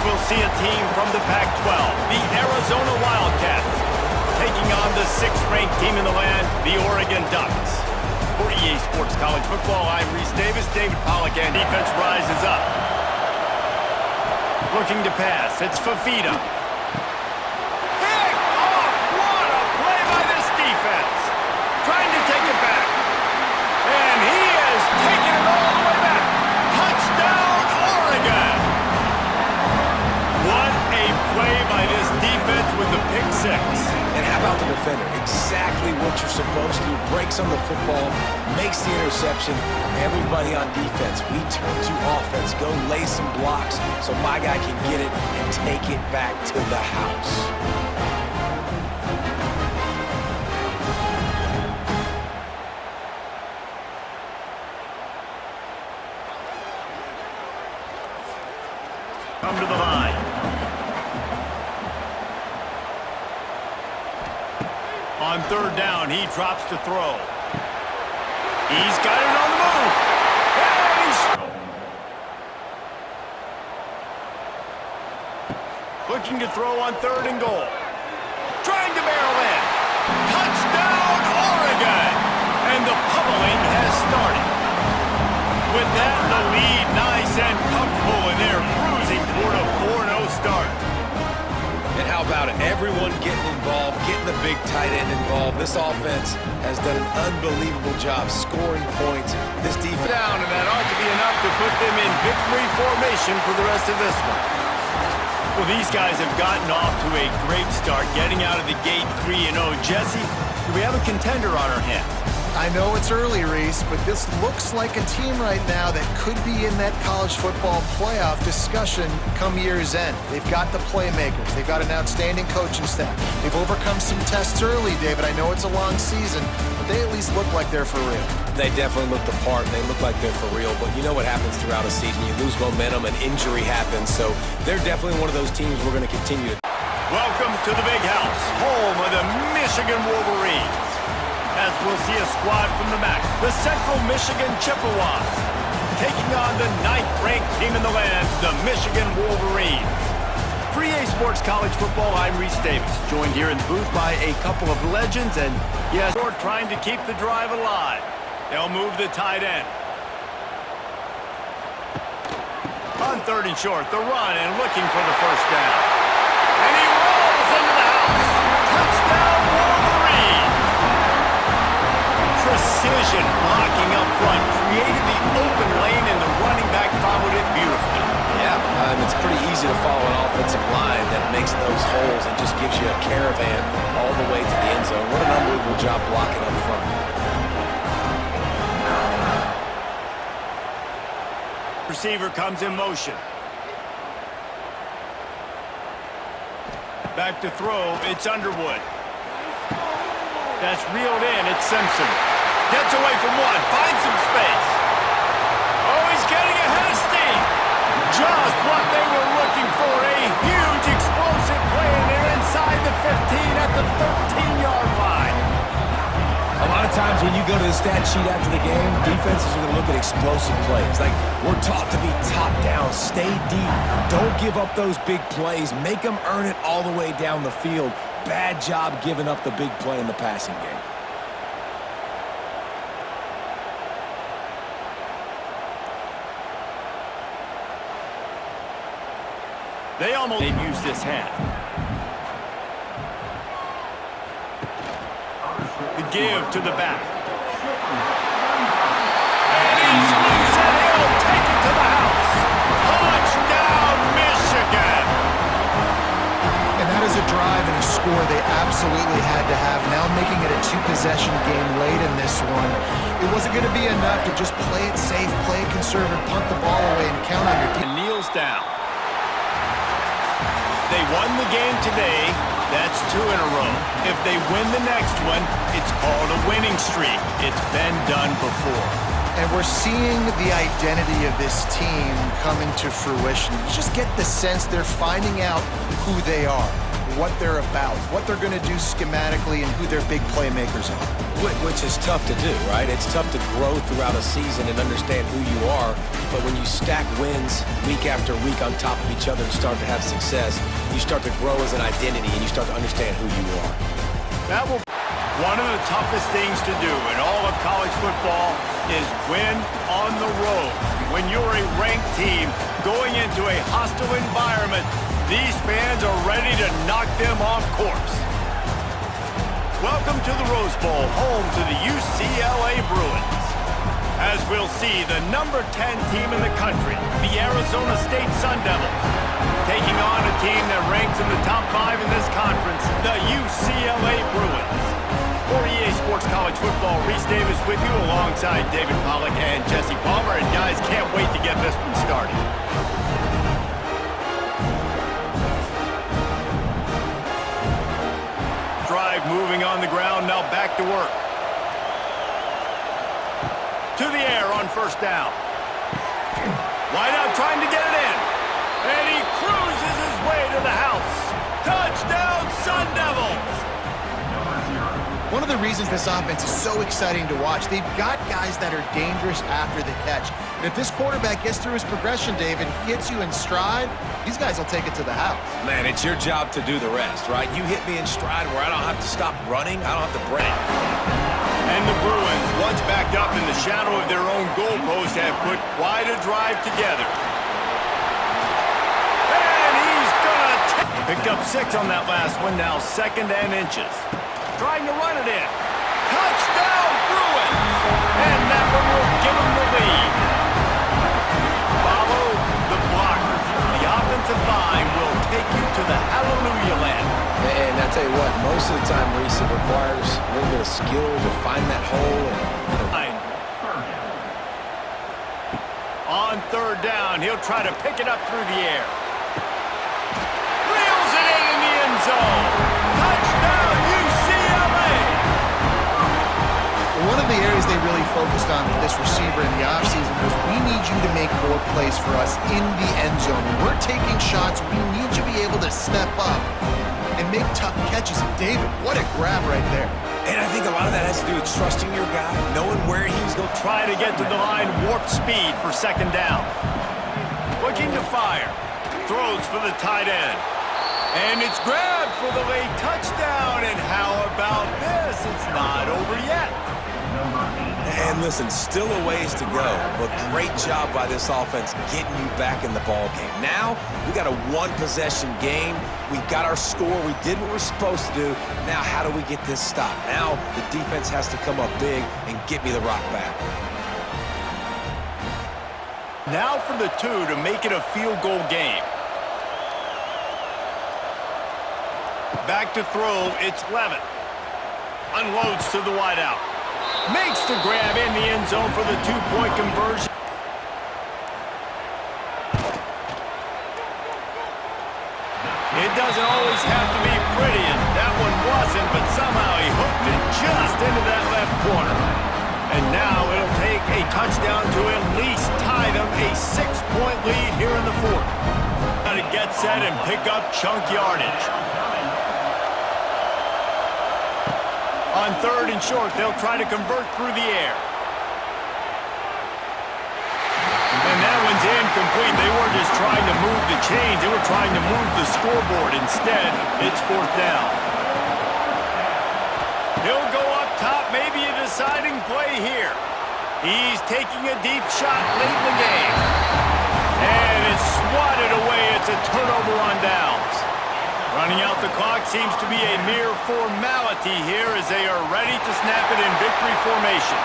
we'll see a team from the Pac-12, the Arizona Wildcats, taking on the 6th-ranked team in the land, the Oregon Ducks. For EA Sports College Football, I'm Reese Davis. David Pollack, and defense rises up. Looking to pass, it's Fafita. Pick off! What a play by this defense! Trying to take it back. And he has taken it all the way back. Touchdown, Oregon! What a play by this defense with the pick six. And how about the defender? Exactly what you're supposed to do. Breaks on the football, makes the interception. Everybody on defense, we turn to offense. Go lay some blocks so my guy can get it and take it back to the house. Come to the line. On 3rd down, he drops to throw. He's got it on the move. And he's looking to throw on 3rd and goal. Trying to barrel in. Touchdown, Oregon! And the pummeling has started. With that, the lead nice and comfortable, and they're cruising toward a 4-0 start. And how about it? Everyone getting involved, getting the big tight end involved. This offense has done an unbelievable job scoring points. This defense down, and that ought to be enough to put them in victory formation for the rest of this one. Well, these guys have gotten off to a great start, getting out of the gate 3-0. Jesse, do we have a contender on our hands? I know it's early, Reese, but this looks like a team right now that could be in that college football playoff discussion come year's end. They've got the playmakers. They've got an outstanding coaching staff. They've overcome some tests early, David. I know it's a long season, but they at least look like they're for real. They definitely look the part. They look like they're for real. But you know what happens throughout a season. You lose momentum and injury happens. So they're definitely one of those teams we're going to continue to. Welcome to the Big House, home of the Michigan Wolverines. As we'll see a squad from the MAC, the Central Michigan Chippewas, taking on the 9th-ranked team in the land, the Michigan Wolverines. For EA Sports College Football, I'm Reese Davis, joined here in the booth by a couple of legends, and yes, we're trying to keep the drive alive. They'll move the tight end. On 3rd and short, the run and looking for the 1st down. And he rolls into the house. Touchdown, Wolverines! Precision blocking up front created the open lane, and the running back followed it beautifully. Yeah, it's pretty easy to follow an offensive line that makes those holes and just gives you a caravan all the way to the end zone. What an unbelievable job blocking up front. Receiver comes in motion. Back to throw, it's Underwood. That's reeled in, it's Simpson. Gets away from one, finds some space. Oh, he's getting ahead of steam. Just what they were looking for, a huge explosive play, and they're inside the 15 at the 13-yard line. A lot of times when you go to the stat sheet after the game, defenses are going to look at explosive plays. Like, we're taught to be top down, stay deep, don't give up those big plays, make them earn it all the way down the field. Bad job giving up the big play in the passing game. They've used this half. The give to the back. And he's loose, and he'll take it to the house. Touchdown, Michigan! And that is a drive and a score they absolutely had to have. Now making it a 2-possession game late in this one. It wasn't going to be enough to just play it safe, play it conservative, punt the ball away, and count on your team. And kneels down. They won the game today. That's 2 in a row. If they win the next one, it's called a winning streak. It's been done before. And we're seeing the identity of this team come into fruition. You just get the sense they're finding out who they are. what they're about, what they're going to do schematically, and who their big playmakers are. Which is tough to do, right? It's tough to grow throughout a season and understand who you are, but when you stack wins week after week on top of each other and start to have success, you start to grow as an identity and you start to understand who you are. That will be one of the toughest things to do in all of college football is win on the road. When you're a ranked team going into a hostile environment, these fans are ready to knock them off course. Welcome to the Rose Bowl, home to the UCLA Bruins. As we'll see, the number 10 team in the country, the Arizona State Sun Devils, taking on a team that ranks in the top 5 in this conference, the UCLA Bruins. For EA Sports College Football, Reese Davis with you alongside David Pollack and Jesse Palmer. And guys, can't wait to get this one started. Drive moving on the ground, now back to work. To the air on first down. Wide out trying to get it in. And he cruises his way to the house. Touchdown, Sun Devils! One of the reasons this offense is so exciting to watch, they've got guys that are dangerous after the catch. And if this quarterback gets through his progression, David, hits you in stride, these guys will take it to the house. Man, it's your job to do the rest, right? You hit me in stride where I don't have to stop running, I don't have to break. And the Bruins, once backed up in the shadow of their own goalpost, have put quite a drive together. And he's gonna picked up 6 on that last one, now 2nd and inches. Trying to run it in. Touchdown, Bruins! And that one will give them the lead. Follow the blockers. The offensive line will take you to the hallelujah land. And I tell you what, most of the time, Reese, it requires a little bit of skill to find that hole. And, On 3rd down, he'll try to pick it up through the air. Reels it in the end zone. Touchdown, UCLA! One of the areas they really focused on with this receiver in the offseason was we need you to make more plays for us in the end zone. When we're taking shots, we need you to be able to step up and make tough catches. And David, what a grab right there. And I think a lot of that has to do with trusting your guy, knowing where he's going. Try to get to the line, warp speed for 2nd down. Looking to fire. Throws for the tight end. And it's grabbed for the late touchdown. And how about this? It's not over yet. And listen, still a ways to go, but great job by this offense getting you back in the ball game. Now, we got a 1-possession game. We got our score. We did what we're supposed to do. Now, how do we get this stopped? Now, the defense has to come up big and get me the rock back. Now for the 2 to make it a field goal game. Back to throw, it's Levitt. Unloads to the wideout. Makes the grab in the end zone for the 2-point conversion. It doesn't always have to be pretty, and that one wasn't, but somehow he hooked it just into that left corner. And now it'll take a touchdown to at least tie them a 6-point lead here in the 4th. Got to get set and pick up chunk yardage. On 3rd and short, they'll try to convert through the air. And that one's incomplete. They weren't just trying to move the chains. They were trying to move the scoreboard. Instead, it's 4th down. He'll go up top, maybe a deciding play here. He's taking a deep shot late in the game. And it's swatted away. It's a turnover on downs. Running out the clock seems to be a mere formality here as they are ready to snap it in victory formation.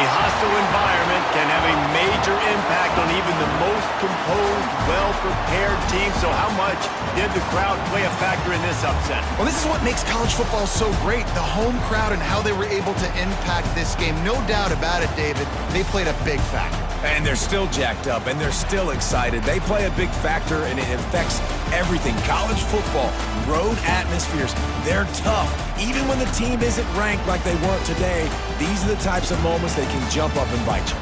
A hostile environment can have a major impact on even the most composed, well-prepared team. So how much did the crowd play a factor in this upset? Well, this is what makes college football so great, the home crowd and how they were able to impact this game. No doubt about it, David. They played a big factor. And they're still jacked up, and they're still excited. They play a big factor, and it affects everything. College football, road atmospheres, they're tough. Even when the team isn't ranked like they weren't today, these are the types of moments they can jump up and bite you.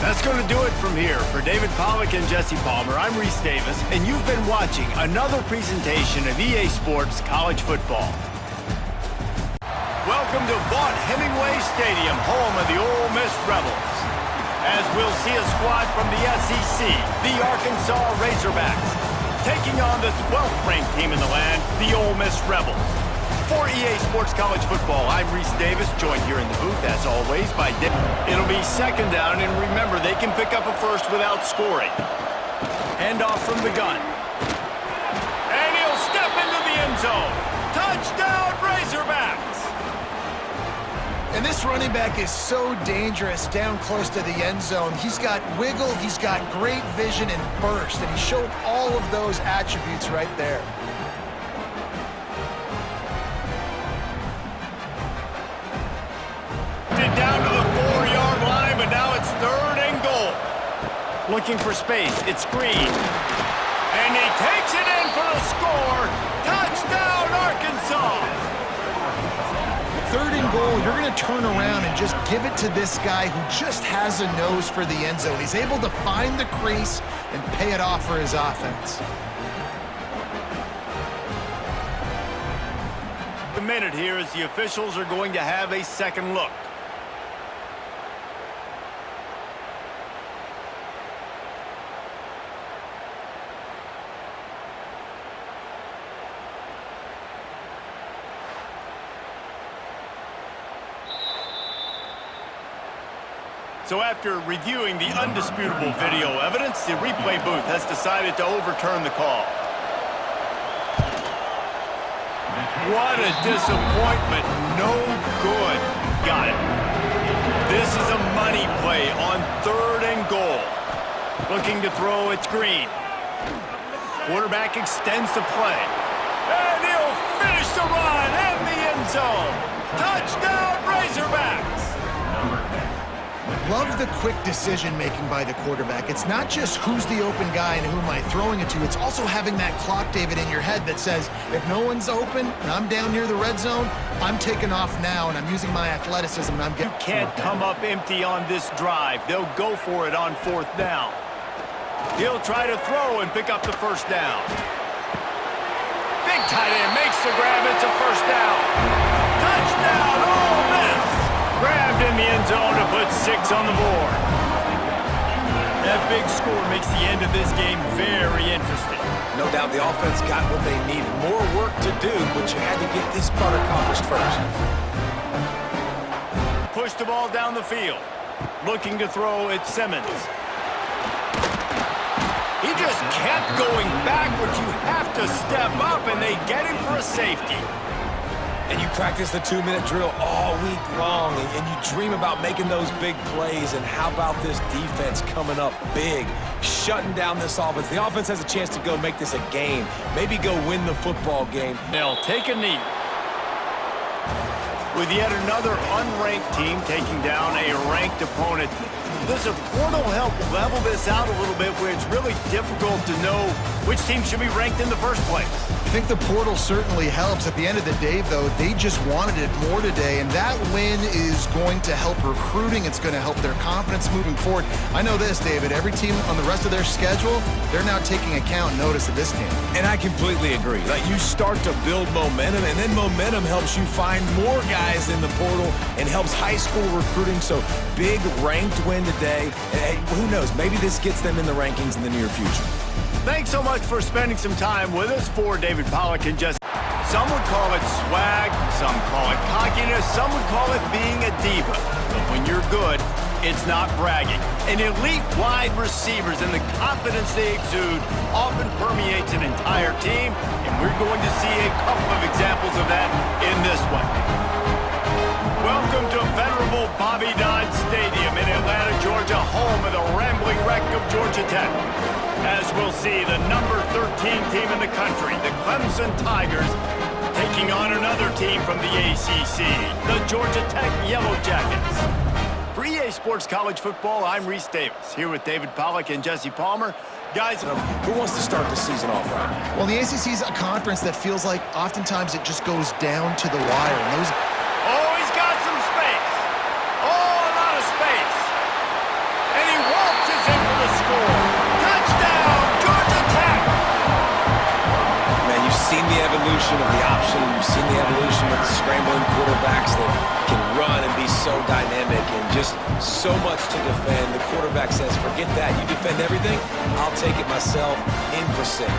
That's going to do it from here. For David Pollack and Jesse Palmer, I'm Reese Davis, and you've been watching another presentation of EA Sports College Football. Welcome to Vaught Hemingway Stadium, home of the Ole Miss Rebels. As we'll see a squad from the SEC, the Arkansas Razorbacks, taking on the 12th ranked team in the land, the Ole Miss Rebels. For EA Sports College Football, I'm Reese Davis, joined here in the booth, as always, by Dick. It'll be second down, and remember, they can pick up a first without scoring. Hand off from the gun. And he'll step into the end zone. Touchdown, Razorbacks! And this running back is so dangerous down close to the end zone. He's got wiggle, he's got great vision and burst, and he showed all of those attributes right there. Down to the 4-yard line, but now it's 3rd and goal. Looking for space, it's Green. And he takes it in for the score. Touchdown, Arkansas! 3rd and goal, you're going to turn around and just give it to this guy who just has a nose for the end zone. He's able to find the crease and pay it off for his offense. A minute here as the officials are going to have a second look. So after reviewing the undisputable video evidence, the replay booth has decided to overturn the call. What a disappointment. No good. Got it. This is a money play on 3rd and goal. Looking to throw, it's Green. Quarterback extends the play. And he'll finish the run in the end zone. Touchdown, Razorbacks! Love the quick decision-making by the quarterback. It's not just who's the open guy and who am I throwing it to. It's also having that clock, David, in your head that says, if no one's open and I'm down near the red zone, I'm taking off now and I'm using my athleticism and I'm getting... You can't come up empty on this drive. They'll go for it on 4th down. He'll try to throw and pick up the 1st down. Big tight end makes the grab. It's a 1st down. Touchdown, Ole Miss! Grabbed in the end zone to put 6 on the board. That big score makes the end of this game very interesting. No doubt the offense got what they needed. More work to do, but you had to get this part accomplished first. Push the ball down the field. Looking to throw, it's Simmons. He just kept going backwards. You have to step up, and they get him for a safety. And you practice the 2-minute drill all week long, and you dream about making those big plays, and how about this defense coming up big, shutting down this offense? The offense has a chance to go make this a game, maybe go win the football game. They'll take a knee. With yet another unranked team taking down a ranked opponent, does a portal help level this out a little bit where it's really difficult to know which team should be ranked in the first place? I think the portal certainly helps. At the end of the day, though, they just wanted it more today, and that win is going to help recruiting. It's going to help their confidence moving forward. I know this, David. Every team on the rest of their schedule, they're now taking account and notice of this team. And I completely agree. Like, you start to build momentum, and then momentum helps you find more guys in the portal and helps high school recruiting. So big ranked win today. And who knows? Maybe this gets them in the rankings in the near future. Thanks so much for spending some time with us. For David Pollack and Jesse. Some would call it swag, some call it cockiness, some would call it being a diva. But when you're good, it's not bragging. And elite wide receivers and the confidence they exude often permeates an entire team, and we're going to see a couple of examples of that in this one. Welcome to venerable Bobby Dodd Stadium in Atlanta, Georgia, home of the rambling wreck of Georgia Tech. As we'll see, the number 13 team in the country, the Clemson Tigers, taking on another team from the ACC, the Georgia Tech Yellow Jackets. For EA Sports College Football, I'm Reese Davis, here with David Pollack and Jesse Palmer. Guys, who wants to start the season off right? Well, the ACC is a conference that feels like oftentimes it just goes down to the wire. And those... Oh, he's got some space. Oh, a lot of space. And he won. evolution of the option, and you've seen the evolution of the scrambling quarterbacks that can run and be so dynamic and just so much to defend. The quarterback says, forget that. You defend everything, I'll take it myself. In for 6.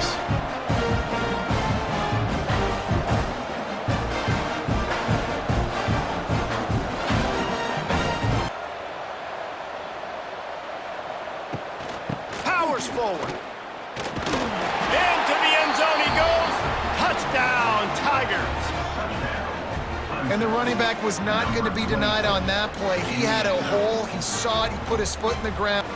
Powers forward. Into the end zone he goes. Touchdown, Tigers. And the running back was not going to be denied on that play. He had a hole. He saw it. He put his foot in the ground.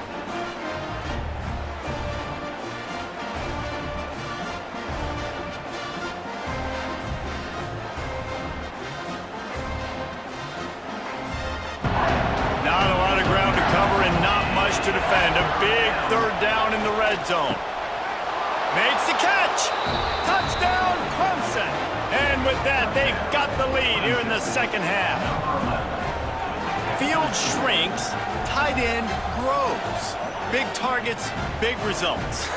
Not a lot of ground to cover and not much to defend. A big third down in the red zone. Makes the catch. Touchdown, Clemson. And with that, they've got the lead here in the second half. Field shrinks, tight end grows. Big targets, big results.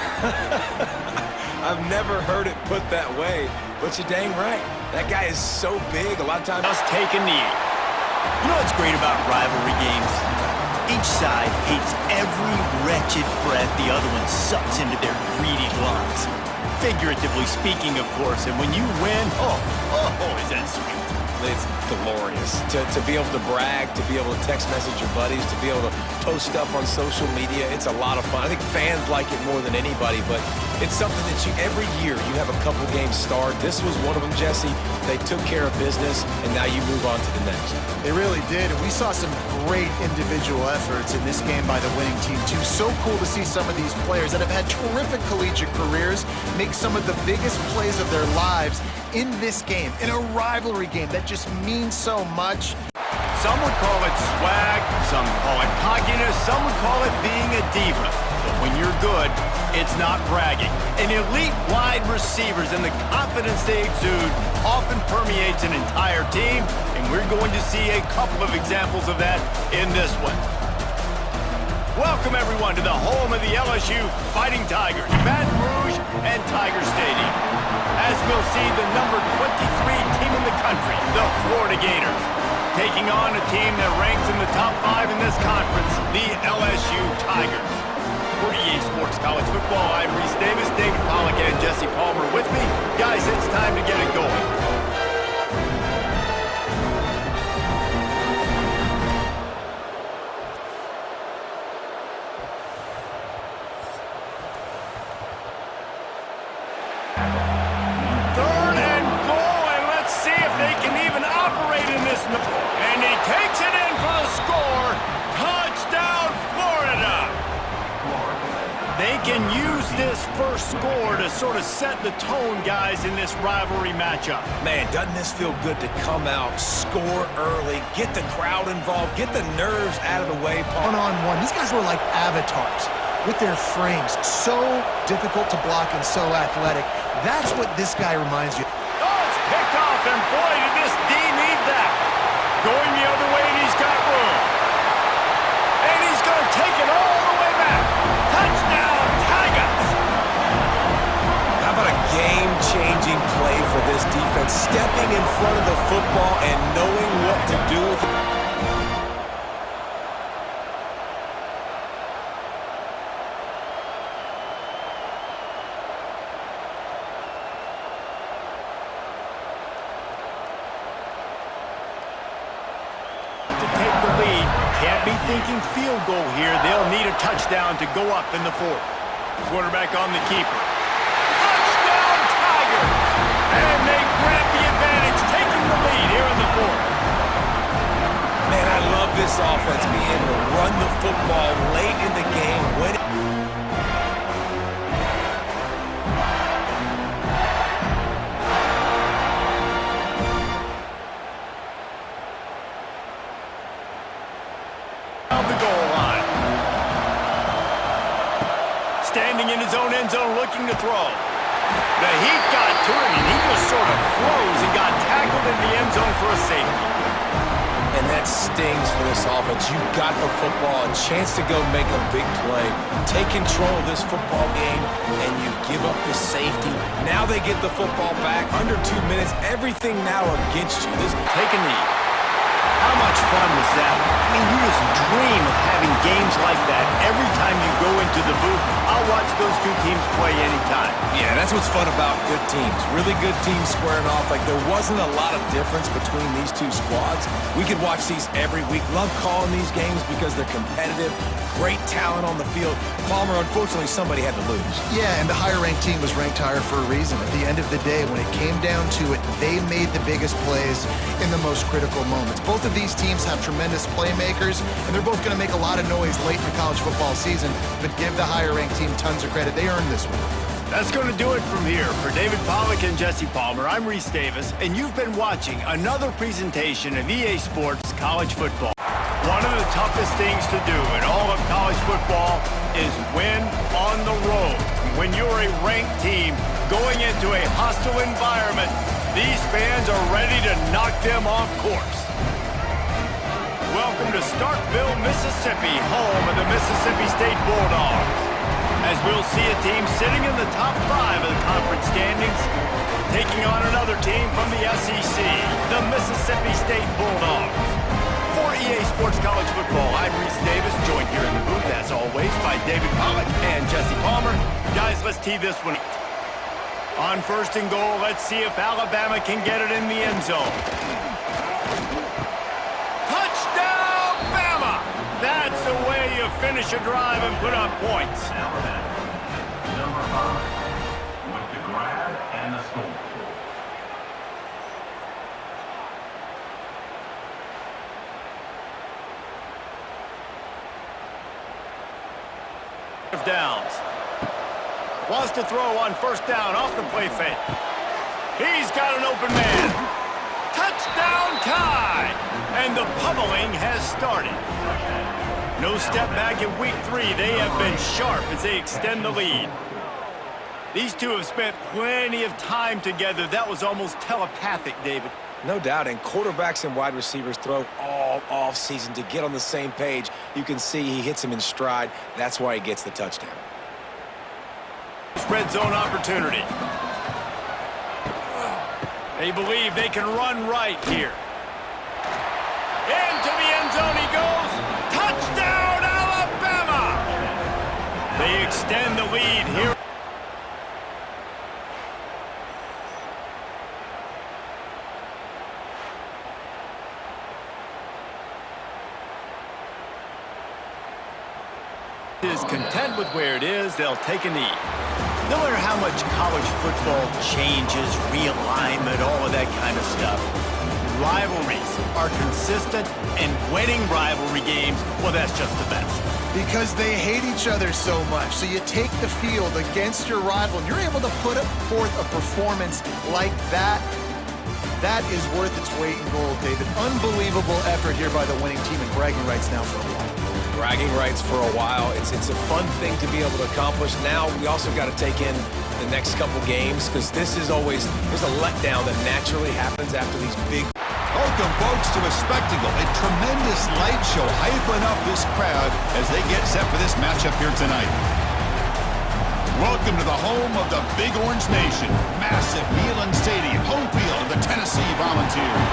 I've never heard it put that way, but you're dang right. That guy is so big, a lot of times. Just take a knee. You know what's great about rivalry games? Each side hates every wretched breath the other one sucks into their greedy lungs. Figuratively speaking, of course, and when you win, oh, is that sweet. It's glorious. To be able to brag, to be able to text message your buddies, to be able to post stuff on social media, it's a lot of fun. I think fans like it more than anybody, but it's something that every year you have a couple games start. This was one of them, Jesse. They took care of business, and now you move on to the next. They really did, and we saw some great individual efforts in this game by the winning team, too. So cool to see some of these players that have had terrific collegiate careers make some of the biggest plays of their lives in this game, in a rivalry game that just means so much. Some would call it swag, some call it cockiness, some would call it being a diva. But when you're good, it's not bragging. And elite wide receivers and the confidence they exude often permeates an entire team, and we're going to see a couple of examples of that in this one. Welcome, everyone, to the home of the LSU Fighting Tigers, Baton Rouge and Tiger Stadium. As we'll see, the number 23 team in the country, the Florida Gators, taking on a team that ranks in the top 5 in this conference, the LSU Tigers. For EA Sports College Football, I'm Reese Davis, David Pollack, and Jesse Palmer with me. Guys, it's time to get it going. Third and goal, and let's see if they can even operate in this. And he takes it in for the score. Touchdown, Florida. They can use this first score to sort of set the tone, guys, in this rivalry matchup. Man, doesn't this feel good to come out, score early, get the crowd involved, get the nerves out of the way, Paul? One-on-one, these guys were like avatars with their frames. So difficult to block and so athletic. That's what this guy reminds you. Oh, it's picked off, and boy, did this D need that. Going the other way, and he's got room. And he's going to take it all the way back. Touchdown, Tigers. How about a game-changing play for this defense? Stepping in front of the football and knowing what to do with it. Can't be thinking field goal here. They'll need a touchdown to go up in the fourth. Quarterback on the keeper. Touchdown, Tigers! And they grab the advantage, taking the lead here in the fourth. Man, I love this offense being able to run the football late in the game. When the goal line. Standing in his own end zone looking to throw. The heat got to him and he just sort of froze and got tackled in the end zone for a safety. And that stings for this offense. You got the football, a chance to go make a big play, take control of this football game, and you give up the safety. Now they get the football back under 2 minutes. Everything now against you. Take a knee. How much fun was that? I mean, you just dream of having games like that every time you go into the booth. I'll watch those two teams play anytime. Yeah, that's what's fun about good teams. Really good teams squaring off. Like, there wasn't a lot of difference between these two squads. We could watch these every week. Love calling these games because they're competitive. Great talent on the field. Palmer, unfortunately, somebody had to lose. Yeah, and the higher-ranked team was ranked higher for a reason. At the end of the day, when it came down to it, they made the biggest plays in the most critical moments. Both of these teams have tremendous playmakers, and they're both going to make a lot of noise late in the college football season, but give the higher-ranked team tons of credit. They earned this one. That's going to do it from here. For David Pollack and Jesse Palmer, I'm Reese Davis, and you've been watching another presentation of EA Sports College Football. One of the toughest things to do in all of college football is win on the road. When you're a ranked team going into a hostile environment, these fans are ready to knock them off course. Welcome to Starkville, Mississippi, home of the Mississippi State Bulldogs. As we'll see a team sitting in the top 5 of the conference standings, taking on another team from the SEC, the Mississippi State Bulldogs. For EA Sports College Football, I'm Reese Davis, joined here in the booth, as always, by David Pollack and Jesse Palmer. Guys, let's tee this one. On first and goal, let's see if Alabama can get it in the end zone. Touchdown, Bama! That's the way you finish a drive and put up points. Number 5, with the grab and the score. Downs. Wants to throw on first down off the play fake. He's got an open man. Touchdown tie! And the pummeling has started. No step back in week 3. They have been sharp as they extend the lead. These two have spent plenty of time together. That was almost telepathic, David. No doubt, and quarterbacks and wide receivers throw all off-season to get on the same page. You can see he hits him in stride. That's why he gets the touchdown. Red zone opportunity. They believe they can run right here. Into the end zone he goes. Touchdown, Alabama! They extend the lead here. Is content with where it is, they'll take a knee. No matter how much college football changes, realignment, all of that kind of stuff, rivalries are consistent, and winning rivalry games, well, that's just the best. Because they hate each other so much. So you take the field against your rival, and you're able to put forth a performance like that. That is worth its weight in gold, David. Unbelievable effort here by the winning team, and bragging rights now for a while. Bragging rights for a while. It's a fun thing to be able to accomplish. Now we also got to take in the next couple games, because this is always, there's a letdown that naturally happens after these big. Welcome, folks, to a spectacle, a tremendous light show hyping up this crowd as they get set for this matchup here tonight. Welcome to the home of the Big Orange Nation, massive Neyland Stadium, home field of the Tennessee Volunteers.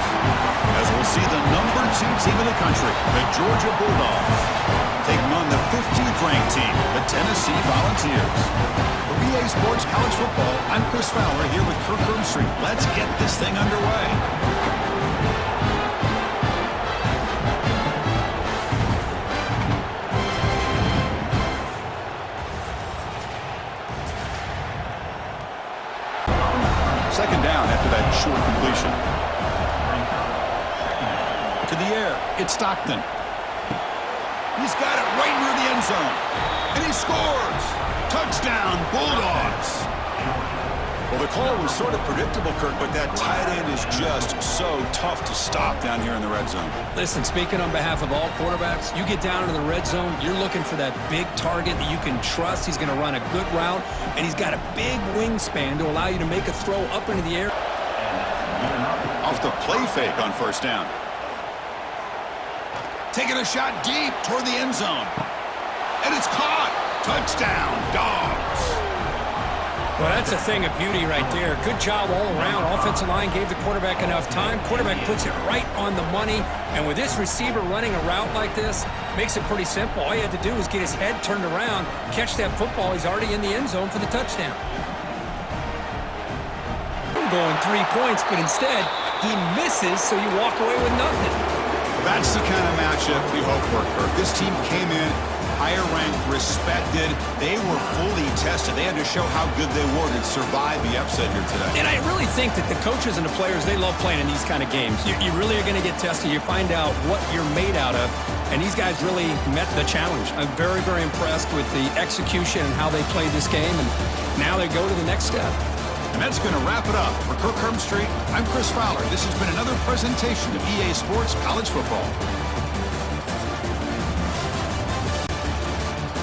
As we'll see the number 2 team in the country, the Georgia Bulldogs, taking on the 15th ranked team, the Tennessee Volunteers. For EA Sports College Football, I'm Chris Fowler here with Kirk Street. Let's get this thing underway. Second down after that short completion. To the air, it's Stockton. He's got it right near the end zone. And he scores! Touchdown, Bulldogs! Well, the call was sort of predictable, Kirk, but that tight end is just so tough to stop down here in the red zone. Listen, speaking on behalf of all quarterbacks, you get down into the red zone, you're looking for that big target that you can trust. He's going to run a good route, and he's got a big wingspan to allow you to make a throw up into the air. Off the play fake on first down. Taking a shot deep toward the end zone. And it's caught. Touchdown, Dogs. Well, that's a thing of beauty right there. Good job all around. Offensive line gave the quarterback enough time. Quarterback puts it right on the money. And with this receiver running a route like this, makes it pretty simple. All you had to do was get his head turned around, catch that football. He's already in the end zone for the touchdown. Going 3 points, but instead, he misses, so you walk away with nothing. That's the kind of matchup we hope for, Kirk. This team came in higher ranked, respected. They were fully tested. They had to show how good they were to survive the upset here today. And I really think that the coaches and the players, they love playing in these kind of games. You really are going to get tested. You find out what you're made out of. And these guys really met the challenge. I'm very, very impressed with the execution and how they played this game. And now they go to the next step. And that's going to wrap it up. For Kirk Herbstreit, I'm Chris Fowler. This has been another presentation of EA Sports College Football.